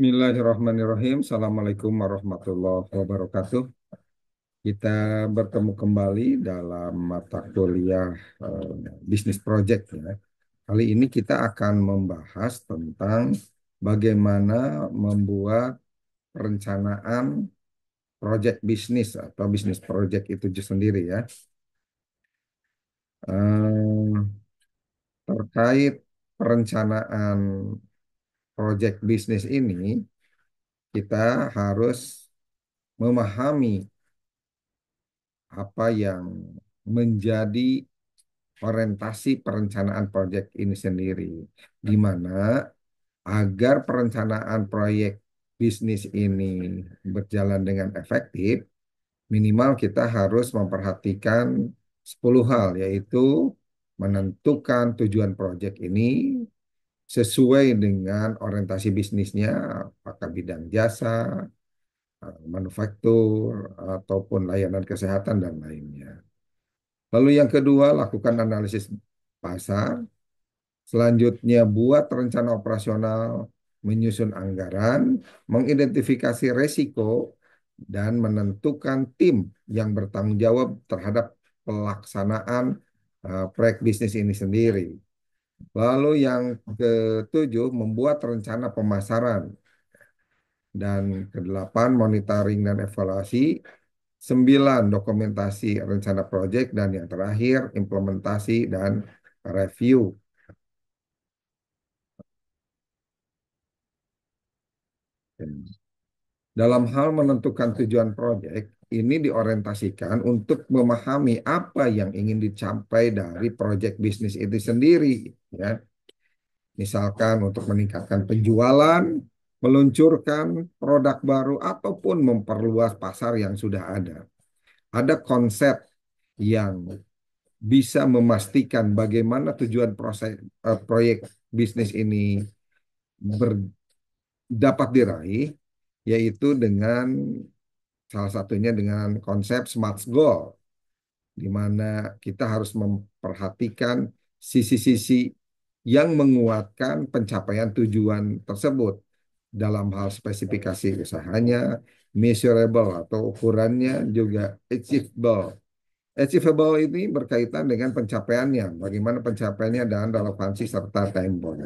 Bismillahirrahmanirrahim. Assalamualaikum warahmatullahi wabarakatuh. Kita bertemu kembali dalam mata kuliah bisnis project ya. Kali ini kita akan membahas tentang bagaimana membuat perencanaan project bisnis atau bisnis project itu sendiri ya. Eh, Terkait perencanaan project bisnis ini, kita harus memahami apa yang menjadi orientasi perencanaan proyek ini sendiri. Di mana agar perencanaan proyek bisnis ini berjalan dengan efektif, minimal kita harus memperhatikan 10 hal, yaitu menentukan tujuan proyek ini sesuai dengan orientasi bisnisnya, apakah bidang jasa, manufaktur, ataupun layanan kesehatan dan lainnya. Lalu yang kedua, lakukan analisis pasar. Selanjutnya, buat rencana operasional, menyusun anggaran, mengidentifikasi resiko, dan menentukan tim yang bertanggung jawab terhadap pelaksanaan proyek bisnis ini sendiri. Lalu yang ketujuh, membuat rencana pemasaran. Dan kedelapan, monitoring dan evaluasi. Sembilan, dokumentasi rencana proyek. Dan yang terakhir, implementasi dan review. Dalam hal menentukan tujuan proyek, ini diorientasikan untuk memahami apa yang ingin dicapai dari proyek bisnis itu sendiri, ya. Misalkan untuk meningkatkan penjualan, meluncurkan produk baru, ataupun memperluas pasar yang sudah ada. Ada konsep yang bisa memastikan bagaimana tujuan proyek bisnis ini dapat diraih, yaitu dengan salah satunya dengan konsep smart goal, di mana kita harus memperhatikan sisi-sisi yang menguatkan pencapaian tujuan tersebut dalam hal spesifikasi usahanya, measurable atau ukurannya, juga achievable. Achievable ini berkaitan dengan pencapaiannya, bagaimana pencapaiannya dan relevansi serta time bound.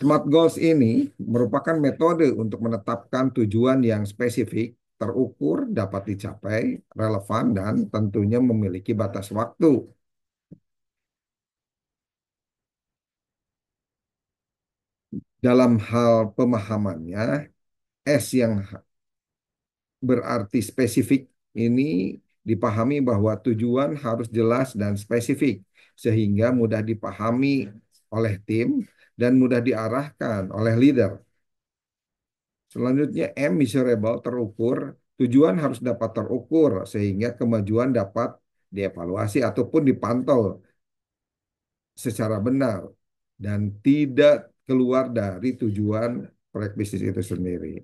Smart Goals ini merupakan metode untuk menetapkan tujuan yang spesifik, terukur, dapat dicapai, relevan, dan tentunya memiliki batas waktu. Dalam hal pemahamannya, S yang berarti spesifik ini dipahami bahwa tujuan harus jelas dan spesifik, sehingga mudah dipahami oleh tim dan mudah diarahkan oleh leader. Selanjutnya M, measurable, terukur. Tujuan harus dapat terukur sehingga kemajuan dapat dievaluasi ataupun dipantau secara benar dan tidak keluar dari tujuan proyek bisnis itu sendiri.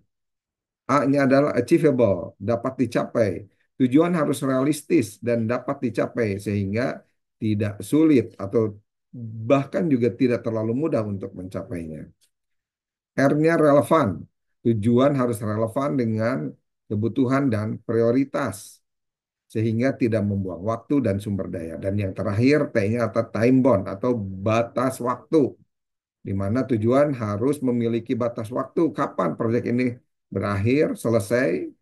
A-nya adalah achievable, dapat dicapai. Tujuan harus realistis dan dapat dicapai sehingga tidak sulit atau bahkan juga tidak terlalu mudah untuk mencapainya. R-nya relevan. Tujuan harus relevan dengan kebutuhan dan prioritas sehingga tidak membuang waktu dan sumber daya. Dan yang terakhir T-nya atau time bound atau batas waktu, di mana tujuan harus memiliki batas waktu kapan proyek ini berakhir, selesai,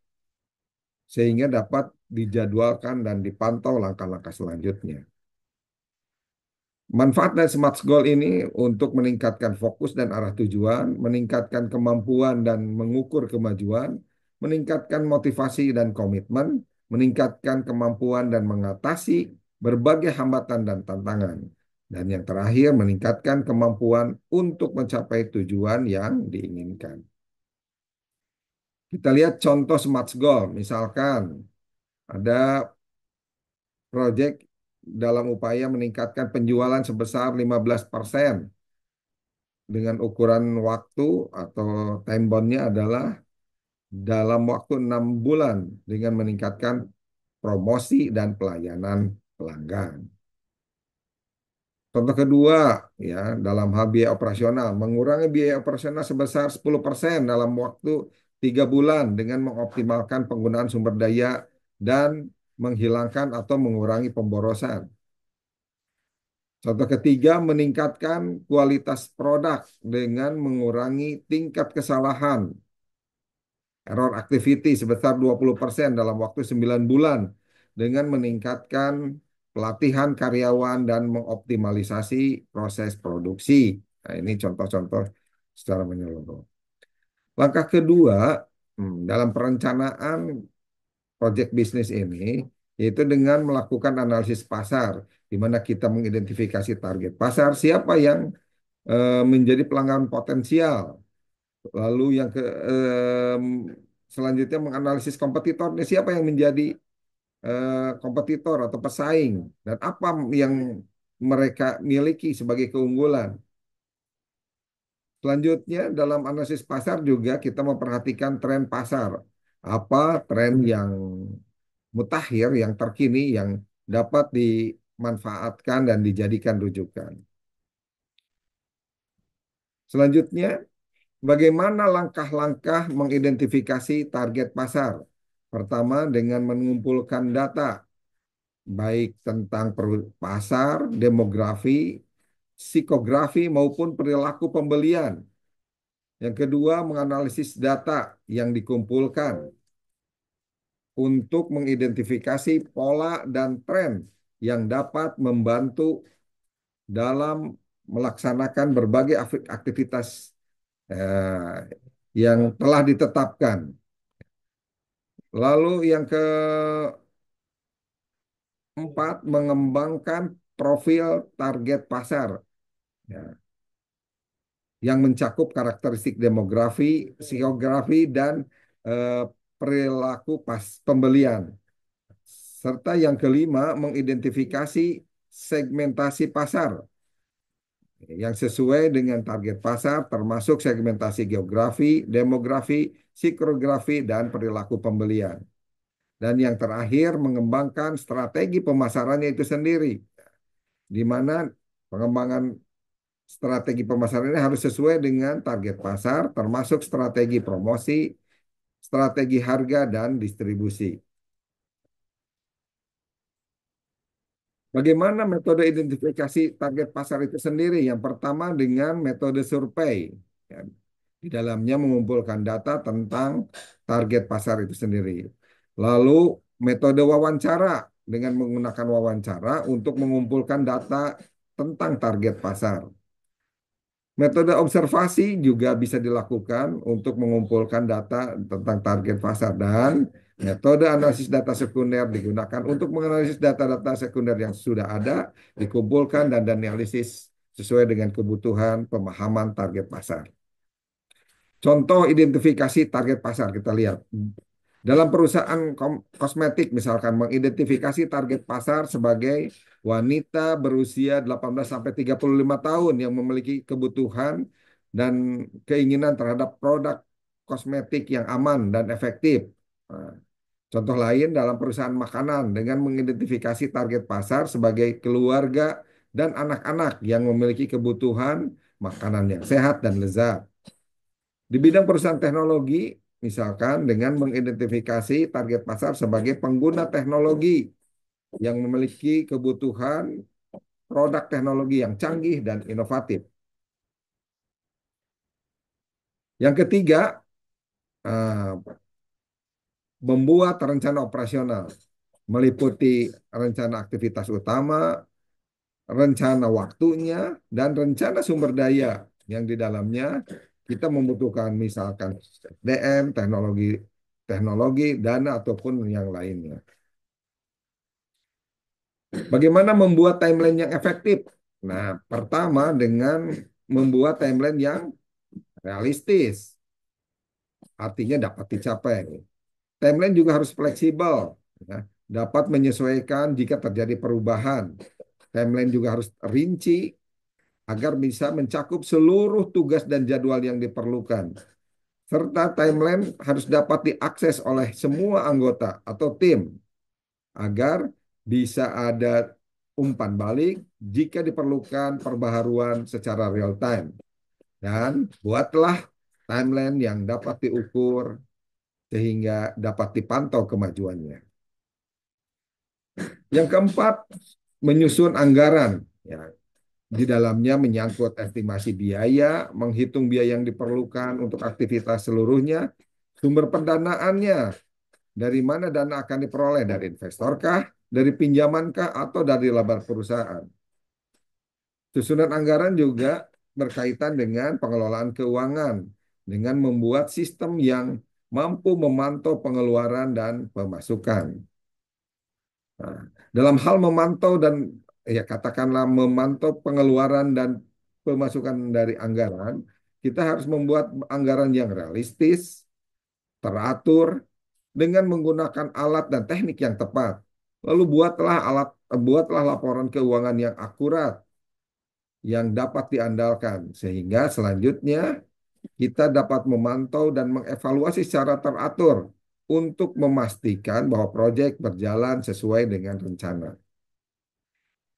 sehingga dapat dijadwalkan dan dipantau langkah-langkah selanjutnya. Manfaat dari Smart Goal ini untuk meningkatkan fokus dan arah tujuan, meningkatkan kemampuan dan mengukur kemajuan, meningkatkan motivasi dan komitmen, meningkatkan kemampuan dan mengatasi berbagai hambatan dan tantangan. Dan yang terakhir, meningkatkan kemampuan untuk mencapai tujuan yang diinginkan. Kita lihat contoh Smart Goal, misalkan ada proyek dalam upaya meningkatkan penjualan sebesar 15% dengan ukuran waktu atau time bound-nya adalah dalam waktu 6 bulan dengan meningkatkan promosi dan pelayanan pelanggan. Contoh kedua, ya, dalam hal biaya operasional, mengurangi biaya operasional sebesar 10% dalam waktu 3 bulan dengan mengoptimalkan penggunaan sumber daya dan menghilangkan atau mengurangi pemborosan. Contoh ketiga, meningkatkan kualitas produk dengan mengurangi tingkat kesalahan error activity sebesar 20% dalam waktu 9 bulan dengan meningkatkan pelatihan karyawan dan mengoptimalisasi proses produksi. Nah, ini contoh-contoh secara menyeluruh. Langkah kedua, dalam perencanaan proyek bisnis ini, yaitu dengan melakukan analisis pasar, di mana kita mengidentifikasi target pasar, siapa yang menjadi pelanggan potensial. Lalu yang selanjutnya menganalisis kompetitornya, siapa yang menjadi kompetitor atau pesaing dan apa yang mereka miliki sebagai keunggulan. Selanjutnya dalam analisis pasar juga kita memperhatikan tren pasar. Apa tren yang mutakhir, yang terkini, yang dapat dimanfaatkan dan dijadikan rujukan. Selanjutnya, bagaimana langkah-langkah mengidentifikasi target pasar? Pertama, dengan mengumpulkan data, baik tentang pasar, demografi, psikografi, maupun perilaku pembelian. Yang kedua, menganalisis data yang dikumpulkan untuk mengidentifikasi pola dan tren yang dapat membantu dalam melaksanakan berbagai aktivitas yang telah ditetapkan. Lalu yang keempat, mengembangkan profil target pasar, ya, yang mencakup karakteristik demografi, psikografi, dan eh, perilaku pembelian. Serta yang kelima, mengidentifikasi segmentasi pasar yang sesuai dengan target pasar, termasuk segmentasi geografi, demografi, psikografi, dan perilaku pembelian. Dan yang terakhir, mengembangkan strategi pemasarannya itu sendiri, di mana pengembangan strategi pemasaran ini harus sesuai dengan target pasar, termasuk strategi promosi, strategi harga, dan distribusi. Bagaimana metode identifikasi target pasar itu sendiri? Yang pertama dengan metode survei. Ya, di dalamnya mengumpulkan data tentang target pasar itu sendiri. Lalu metode wawancara dengan menggunakan wawancara untuk mengumpulkan data tentang target pasar. Metode observasi juga bisa dilakukan untuk mengumpulkan data tentang target pasar dan metode analisis data sekunder digunakan untuk menganalisis data-data sekunder yang sudah ada, dikumpulkan dan dianalisis sesuai dengan kebutuhan pemahaman target pasar. Contoh identifikasi target pasar kita lihat. Dalam perusahaan kosmetik misalkan mengidentifikasi target pasar sebagai wanita berusia 18 sampai 35 tahun yang memiliki kebutuhan dan keinginan terhadap produk kosmetik yang aman dan efektif. Nah, contoh lain dalam perusahaan makanan dengan mengidentifikasi target pasar sebagai keluarga dan anak-anak yang memiliki kebutuhan makanan yang sehat dan lezat. Di bidang perusahaan teknologi, misalkan dengan mengidentifikasi target pasar sebagai pengguna teknologi yang memiliki kebutuhan produk teknologi yang canggih dan inovatif. Yang ketiga, eh, membuat rencana operasional, meliputi rencana aktivitas utama, rencana waktunya, dan rencana sumber daya yang di dalamnya kita membutuhkan misalkan SDM, teknologi, dana ataupun yang lainnya. Bagaimana membuat timeline yang efektif? Nah, pertama dengan membuat timeline yang realistis, artinya dapat dicapai. Timeline juga harus fleksibel, ya, dapat menyesuaikan jika terjadi perubahan. Timeline juga harus rinci agar bisa mencakup seluruh tugas dan jadwal yang diperlukan. Serta timeline harus dapat diakses oleh semua anggota atau tim agar bisa ada umpan balik jika diperlukan perbaharuan secara real time. Dan buatlah timeline yang dapat diukur sehingga dapat dipantau kemajuannya. Yang keempat, menyusun anggaran. Ya, di dalamnya menyangkut estimasi biaya, menghitung biaya yang diperlukan untuk aktivitas seluruhnya, sumber pendanaannya, dari mana dana akan diperoleh, dari investor kah, dari pinjaman kah, atau dari laba perusahaan. Susunan anggaran juga berkaitan dengan pengelolaan keuangan, dengan membuat sistem yang mampu memantau pengeluaran dan pemasukan. Nah, dalam hal memantau dan ya katakanlah memantau pengeluaran dan pemasukan dari anggaran, kita harus membuat anggaran yang realistis, teratur, dengan menggunakan alat dan teknik yang tepat. Lalu buatlah laporan keuangan yang akurat, yang dapat diandalkan, sehingga selanjutnya kita dapat memantau dan mengevaluasi secara teratur untuk memastikan bahwa proyek berjalan sesuai dengan rencana.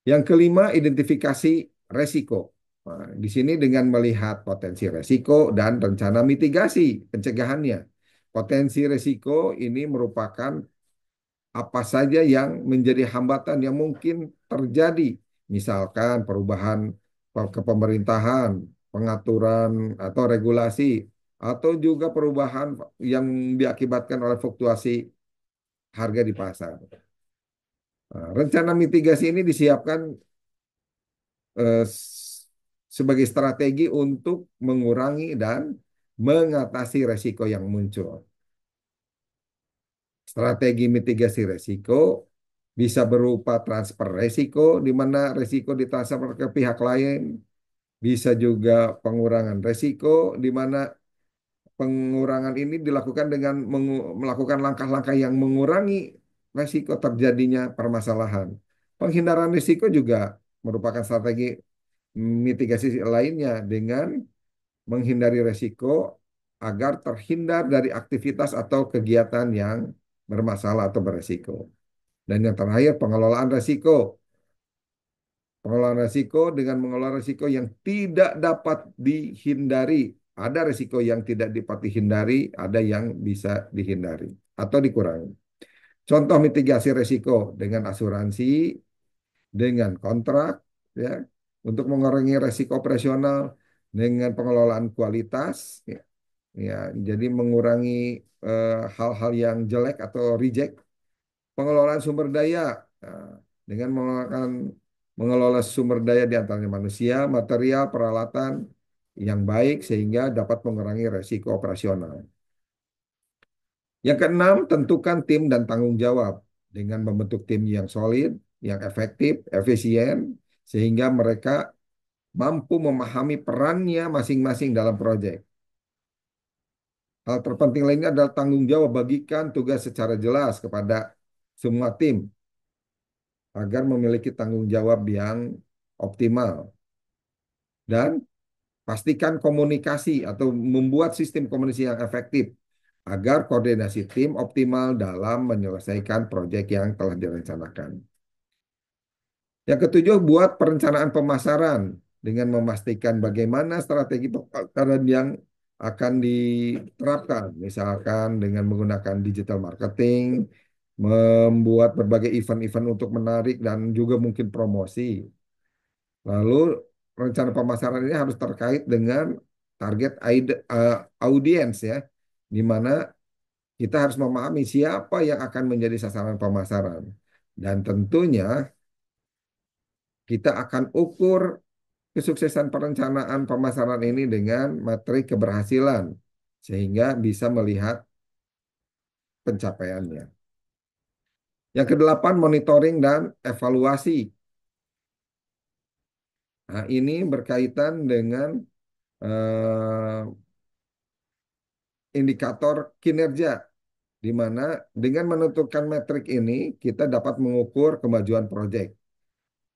Yang kelima, identifikasi resiko. Nah, di sini dengan melihat potensi resiko dan rencana mitigasi pencegahannya. Potensi resiko ini merupakan apa saja yang menjadi hambatan yang mungkin terjadi, misalkan perubahan kepemerintahan, pengaturan atau regulasi, atau juga perubahan yang diakibatkan oleh fluktuasi harga di pasar. Nah, rencana mitigasi ini disiapkan sebagai strategi untuk mengurangi dan mengatasi resiko yang muncul. Strategi mitigasi resiko bisa berupa transfer resiko, di mana resiko ditransfer ke pihak lain. Bisa juga pengurangan resiko, di mana pengurangan ini dilakukan dengan melakukan langkah-langkah yang mengurangi resiko terjadinya permasalahan. Penghindaran risiko juga merupakan strategi mitigasi lainnya dengan menghindari resiko agar terhindar dari aktivitas atau kegiatan yang bermasalah atau beresiko. Dan yang terakhir, pengelolaan resiko. Pengelolaan resiko dengan mengelola resiko yang tidak dapat dihindari. Ada resiko yang tidak dapat dihindari, ada yang bisa dihindari atau dikurangi. Contoh mitigasi resiko dengan asuransi, dengan kontrak, ya, untuk mengurangi resiko operasional, dengan pengelolaan kualitas, ya, ya, jadi mengurangi hal-hal yang jelek atau reject. Pengelolaan sumber daya, nah, dengan mengelola sumber daya di antaranya manusia, material, peralatan yang baik sehingga dapat mengurangi resiko operasional. Yang keenam, tentukan tim dan tanggung jawab dengan membentuk tim yang solid, yang efektif, efisien, sehingga mereka mampu memahami perannya masing-masing dalam proyek. Hal terpenting lainnya adalah tanggung jawab, bagikan tugas secara jelas kepada semua tim agar memiliki tanggung jawab yang optimal. Dan pastikan komunikasi atau membuat sistem komunikasi yang efektif agar koordinasi tim optimal dalam menyelesaikan proyek yang telah direncanakan. Yang ketujuh, buat perencanaan pemasaran dengan memastikan bagaimana strategi pemasaran yang akan diterapkan, misalkan dengan menggunakan digital marketing, membuat berbagai event-event untuk menarik dan juga mungkin promosi. Lalu rencana pemasaran ini harus terkait dengan target audiens ya, di mana kita harus memahami siapa yang akan menjadi sasaran pemasaran. Dan tentunya kita akan ukur kesuksesan perencanaan pemasaran ini dengan materi keberhasilan sehingga bisa melihat pencapaiannya. Yang kedelapan, monitoring dan evaluasi. Nah, ini berkaitan dengan eh, indikator kinerja, di mana dengan menentukan metrik ini kita dapat mengukur kemajuan proyek.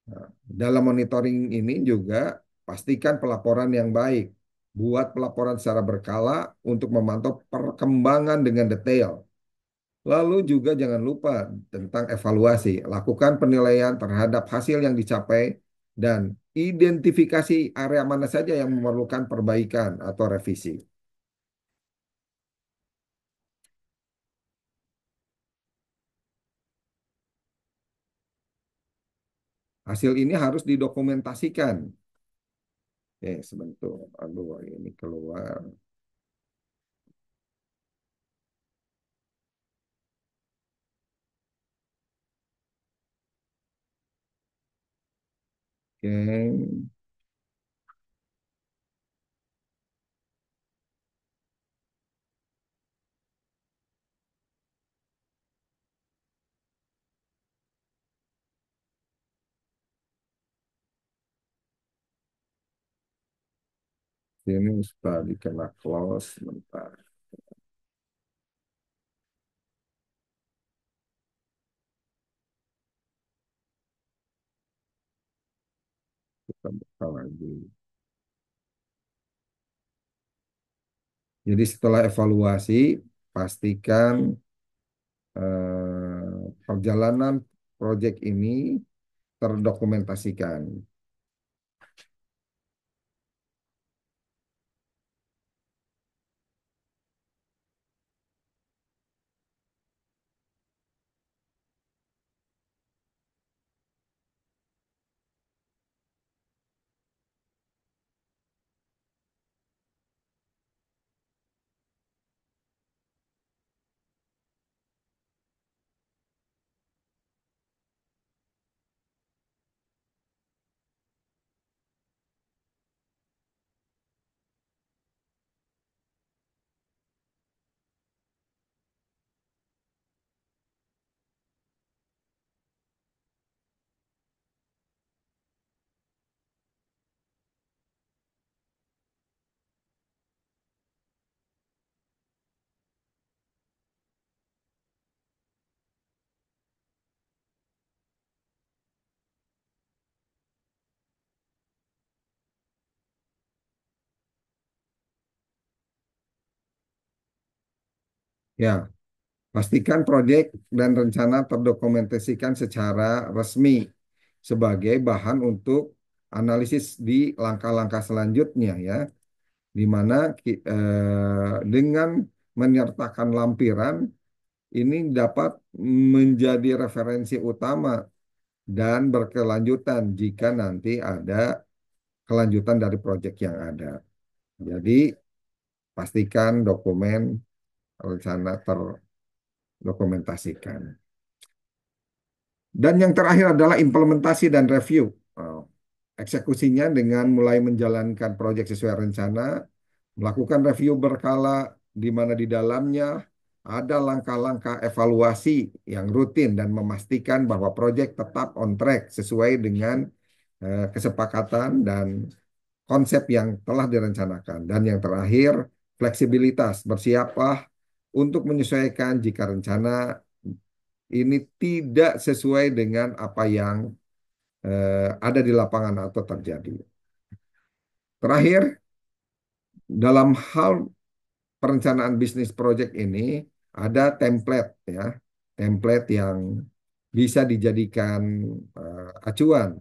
Nah, dalam monitoring ini juga pastikan pelaporan yang baik. Buat pelaporan secara berkala untuk memantau perkembangan dengan detail. Lalu juga jangan lupa tentang evaluasi. Lakukan penilaian terhadap hasil yang dicapai dan identifikasi area mana saja yang memerlukan perbaikan atau revisi. Hasil ini harus didokumentasikan. Sebentar. Aduh, ini keluar. Oke. Ini sudah dikena close. Sebentar. Kita buka lagi. Jadi setelah evaluasi, pastikan perjalanan proyek ini terdokumentasikan. Ya, pastikan proyek dan rencana terdokumentasikan secara resmi sebagai bahan untuk analisis di langkah-langkah selanjutnya ya, di mana dengan menyertakan lampiran ini dapat menjadi referensi utama dan berkelanjutan jika nanti ada kelanjutan dari proyek yang ada. Jadi pastikan dokumen rencana terdokumentasikan. Dan yang terakhir adalah implementasi dan review. Eksekusinya dengan mulai menjalankan proyek sesuai rencana, melakukan review berkala di mana di dalamnya ada langkah-langkah evaluasi yang rutin dan memastikan bahwa proyek tetap on track sesuai dengan kesepakatan dan konsep yang telah direncanakan. Dan yang terakhir, fleksibilitas. Bersiaplah untuk menyesuaikan jika rencana ini tidak sesuai dengan apa yang ada di lapangan atau terjadi. Terakhir, dalam hal perencanaan bisnis project ini ada template ya, template yang bisa dijadikan acuan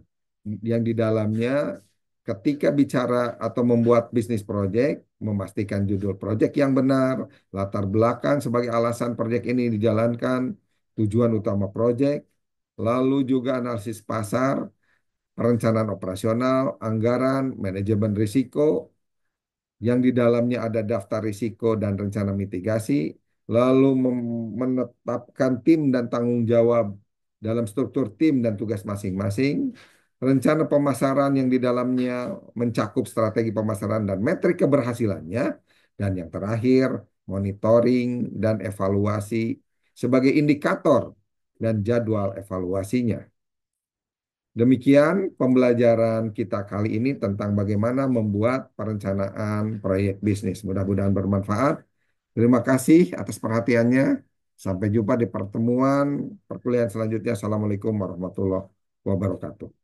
yang di dalamnya ketika bicara atau membuat bisnis project, memastikan judul project yang benar, latar belakang sebagai alasan project ini dijalankan, tujuan utama project, lalu juga analisis pasar, perencanaan operasional, anggaran, manajemen risiko, yang di dalamnya ada daftar risiko dan rencana mitigasi, lalu menetapkan tim dan tanggung jawab dalam struktur tim dan tugas masing-masing, rencana pemasaran yang di dalamnya mencakup strategi pemasaran dan metrik keberhasilannya, dan yang terakhir monitoring dan evaluasi sebagai indikator dan jadwal evaluasinya. Demikian pembelajaran kita kali ini tentang bagaimana membuat perencanaan proyek bisnis. Mudah-mudahan bermanfaat. Terima kasih atas perhatiannya. Sampai jumpa di pertemuan perkuliahan selanjutnya. Assalamualaikum warahmatullahi wabarakatuh.